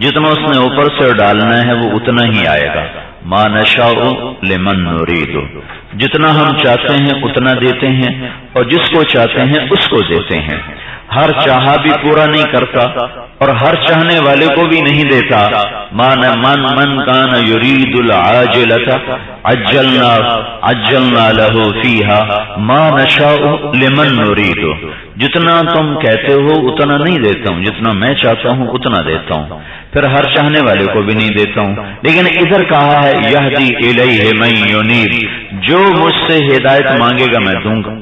जितना उसने ऊपर से डालना है वो उतना ही आएगा। मा नशाउ लिमन नुरीदु, जितना हम चाहते हैं उतना देते हैं और जिसको चाहते हैं उसको देते हैं। हर चाहा भी पूरा नहीं करता और हर चाहने वाले को भी नहीं देता। मन कान युरीदुल आजिलता अज्जलना लहू फीहा मा नशाउ लिमन नुरीदु। जितना तुम कहते हो उतना नहीं देता हूं, जितना मैं चाहता हूं उतना देता हूं, फिर हर चाहने वाले को भी नहीं देता हूं। लेकिन इधर कहा है यहदी इलैहि मन युनीब, जो मुझसे हिदायत मांगेगा मैं दूंगा।